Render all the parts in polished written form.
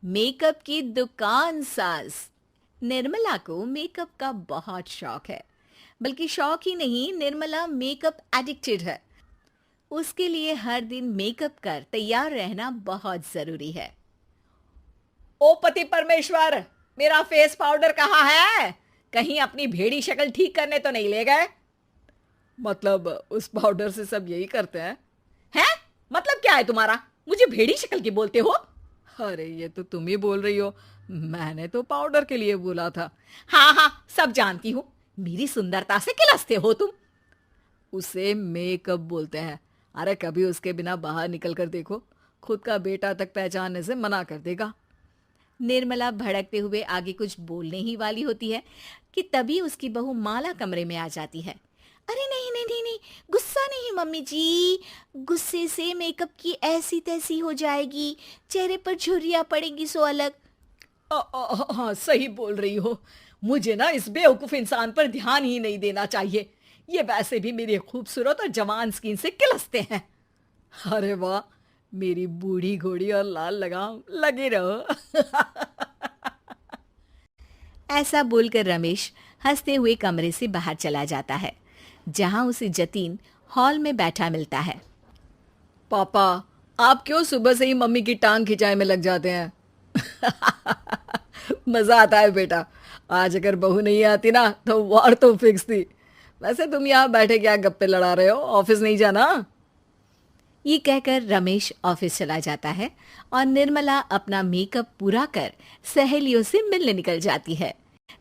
Makeup की दुकान साज। निर्मला को मेकअप का बहुत शौक है। बल्कि शौक ही नहीं, निर्मला मेकअप एडिक्टेड है। उसके लिए हर दिन मेकअप कर तैयार रहना बहुत जरूरी है। ओ पति परमेश्वर, मेरा फेस पाउडर कहाँ है? कहीं अपनी भेड़ी शक्ल ठीक करने तो नहीं ले गए? मतलब उस पाउडर से सब यही करते हैं? हैं? मतलब क्या है तुम्हारा? मुझे भेड़ी शक्ल की बोलते हो? अरे ये तो तुम ही बोल रही हो, मैंने तो पाउडर के लिए बोला था। हाँ हाँ, सब जानती हूँ। मेरी सुंदरता से किलसते हो तुम। उसे मेकअप बोलते हैं। अरे कभी उसके बिना बाहर निकल कर देखो, खुद का बेटा तक पहचानने से मना कर देगा। निर्मला भड़कते हुए आगे कुछ बोलने ही वाली होती है कि तभी उसकी बहू माला कमरे में आ जाती है। अरे नहीं नहीं नहीं नहीं, गुस्सा नहीं मम्मी जी। गुस्से से मेकअप की ऐसी तैसी हो जाएगी, चेहरे पर झुर्रियां पड़ेगी सो अलग। हाँ सही बोल रही हो। मुझे ना इस बेवकूफ इंसान पर ध्यान ही नहीं देना चाहिए। ये वैसे भी मेरी खूबसूरत और जवान स्किन से किलसते हैं। अरे वाह, मेरी बूढ़ी घोड़ी और लाल लगाम, लगे रहो। ऐसा बोलकर रमेश हंसते हुए कमरे से बाहर चला जाता है, जहां उसे जतीन हॉल में बैठा मिलता है। पापा, आप क्यों सुबह से ही मम्मी की टांग खिंचाई में लग जाते हैं? मजा आता है बेटा। आज अगर बहू नहीं आती ना तो वार तो फिक्स थी। वैसे तुम यहाँ बैठे क्या गप्पे लड़ा रहे हो? ऑफिस नहीं जाना? ये कहकर रमेश ऑफिस चला जाता है और निर्मला अपना मेकअप पूरा कर सहेलियों से मिलने निकल जाती है।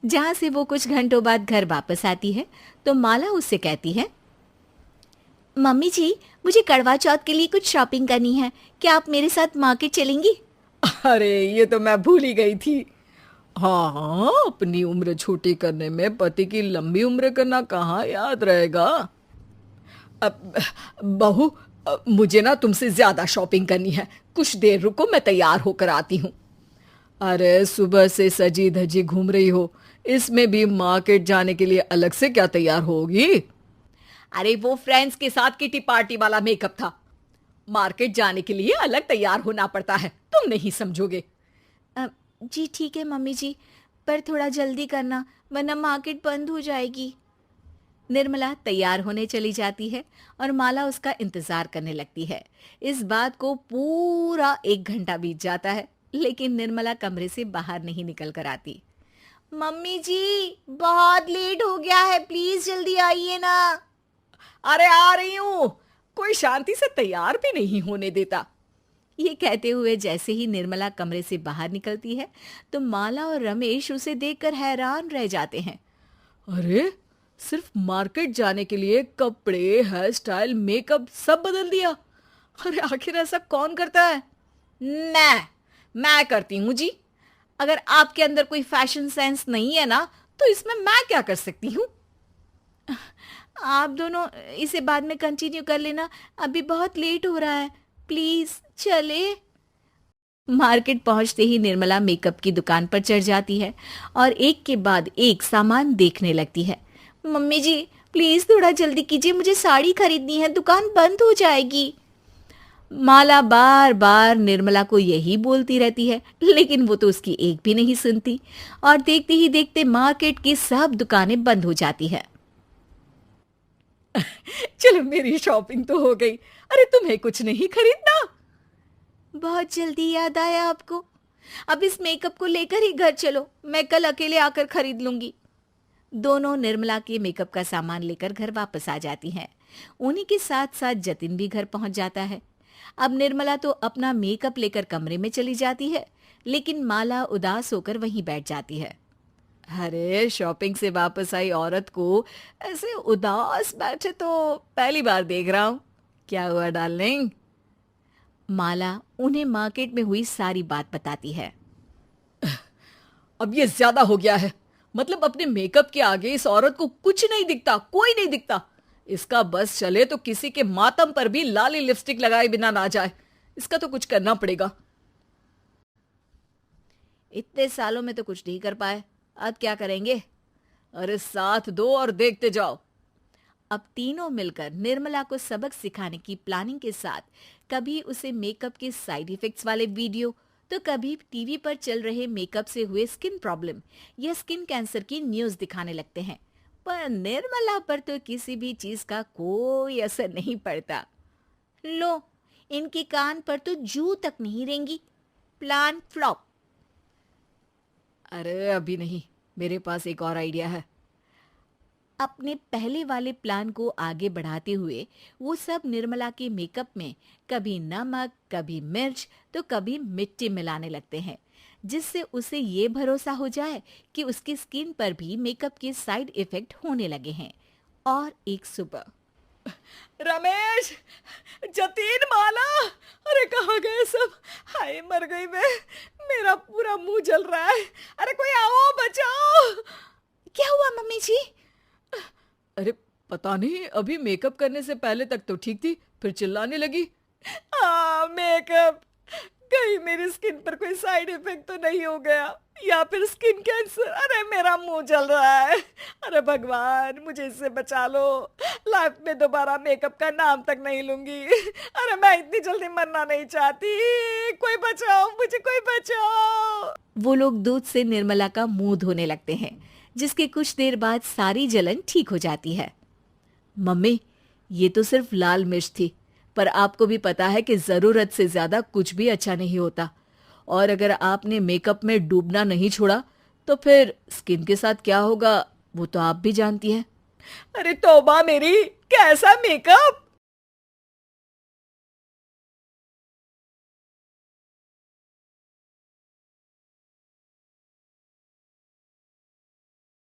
जहां से वो कुछ घंटों बाद घर वापस आती है तो माला उससे कहती है, मम्मी जी, मुझे करवा चौथ के लिए कुछ शॉपिंग करनी है। क्या आप मेरे साथ मार्केट चलेंगी? अरे ये तो मैं भूल ही गई थी। हाँ हाँ, अपनी उम्र छोटी करने में पति की लंबी उम्र करना कहाँ याद रहेगा। अब बहू, मुझे ना तुमसे ज्यादा शॉपिंग करनी है। कुछ देर रुको, मैं तैयार होकर आती हूँ। अरे सुबह से सजी धजी घूम रही हो, इसमें भी मार्केट जाने के लिए अलग से क्या तैयार होगी? अरे वो फ्रेंड्स के साथ किटी पार्टी वाला मेकअप था। मार्केट जाने के लिए अलग तैयार होना पड़ता है, तुम नहीं समझोगे। जी ठीक है मम्मी जी, पर थोड़ा जल्दी करना वरना मार्केट बंद हो जाएगी। निर्मला तैयार होने चली जाती है और माला उसका इंतजार करने लगती है। इस बात को पूरा 1 घंटा बीत जाता है, लेकिन निर्मला कमरे से बाहर नहीं निकल कर आती। मम्मी जी, बहुत लेट हो गया है, प्लीज जल्दी आइए ना। अरे आ रही हूँ। कोई शांति से तैयार भी नहीं होने देता। ये कहते हुए जैसे ही निर्मला कमरे से बाहर निकलती है तो माला और रमेश उसे देखकर हैरान रह जाते हैं। अरे, सिर्फ मार्केट जाने के लिए कपड़े, हेयर स्टाइल, मेकअप सब बदल दिया। अरे आखिर ऐसा कौन करता है? मैं करती हूँ जी। अगर आपके अंदर कोई फैशन सेंस नहीं है ना तो इसमें मैं क्या कर सकती हूँ? आप दोनों इसे बाद में कंटिन्यू कर लेना, अभी बहुत लेट हो रहा है, प्लीज चले। मार्केट पहुंचते ही निर्मला मेकअप की दुकान पर चढ़ जाती है और एक के बाद एक सामान देखने लगती है। मम्मी जी, प्लीज थोड़ा जल्दी कीजिए, मुझे साड़ी खरीदनी है, दुकान बंद हो जाएगी। माला बार बार निर्मला को यही बोलती रहती है, लेकिन वो तो उसकी एक भी नहीं सुनती और देखते ही देखते मार्केट की सब दुकानें बंद हो जाती है। चलो मेरी शॉपिंग तो हो गई। अरे तुम्हें कुछ नहीं खरीदना? बहुत जल्दी याद आया आपको। अब इस मेकअप को लेकर ही घर चलो, मैं कल अकेले आकर खरीद लूंगी। दोनों निर्मला के मेकअप का सामान लेकर घर वापस आ जाती हैं। उन्हीं के साथ साथ जतिन भी घर पहुंच जाता है। अब निर्मला तो अपना मेकअप लेकर कमरे में चली जाती है, लेकिन माला उदास होकर वहीं बैठ जाती है। अरे शॉपिंग से वापस आई औरत को ऐसे उदास बैठे तो पहली बार देख रहा हूं। क्या हुआ डार्लिंग? माला उन्हें मार्केट में हुई सारी बात बताती है। अब ये ज्यादा हो गया है। मतलब अपने मेकअप के आगे इस औरत को कुछ नहीं दिखता, कोई नहीं दिखता। इसका बस चले तो किसी के मातम पर भी लाली लिपस्टिक लगाए बिना ना जाए। इसका तो कुछ करना पड़ेगा। इतने सालों में तो कुछ नहीं कर पाए, अब क्या करेंगे? अरे साथ दो और देखते जाओ। अब तीनों मिलकर निर्मला को सबक सिखाने की प्लानिंग के साथ कभी उसे मेकअप के साइड इफेक्ट्स वाले वीडियो तो कभी टीवी पर चल रहे मेकअप से हुए स्किन प्रॉब्लम या स्किन कैंसर की न्यूज़ दिखाने लगते हैं। पर निर्मला पर तो किसी भी चीज़ का कोई असर नहीं पड़ता। लो, इनके कान पर तो जू तक नहीं रेंगी। Plan flop. अरे अभी नहीं, मेरे पास एक और आइडिया है। अपने पहले वाले प्लान को आगे बढ़ाते हुए वो सब निर्मला के मेकअप में कभी नमक, कभी मिर्च तो कभी मिट्टी मिलाने लगते हैं, जिससे उसे ये भरोसा हो जाए कि उसकी स्किन पर भी मेकअप के साइड इफेक्ट होने लगे हैं। और एक सुबह, रमेश, जतीन, माला, अरे कहाँ गए सब? हाय मर गई मैं, मेरा पूरा मुंह जल रहा है। अरे कोई आओ, बचाओ। क्या हुआ मम्मी जी? अरे पता नहीं, अभी मेकअप करने से पहले तक तो ठीक थी, फिर चिल्लाने लगी। मेकअप, कहीं मेरी स्किन पर कोई साइड इफेक्ट तो नहीं हो गया, या फिर स्किन कैंसर? अरे मेरा मुंह जल रहा है। अरे भगवान, मुझे इससे बचा लो। लाइफ में दोबारा मेकअप का नाम तक नहीं लूंगी। अरे मैं इतनी जल्दी मरना नहीं चाहती। कोई बचाओ मुझे, कोई बचाओ। वो लोग दूध से निर्मला का मुंह धोने लगते हैं, जिसके कुछ देर बाद सारी जलन ठीक हो जाती है। मम्मी, ये तो सिर्फ लाल मिर्च थी, पर आपको भी पता है कि जरूरत से ज्यादा कुछ भी अच्छा नहीं होता। और अगर आपने मेकअप में डूबना नहीं छोड़ा तो फिर स्किन के साथ क्या होगा वो तो आप भी जानती हैं। अरे तौबा मेरी, कैसा मेकअप!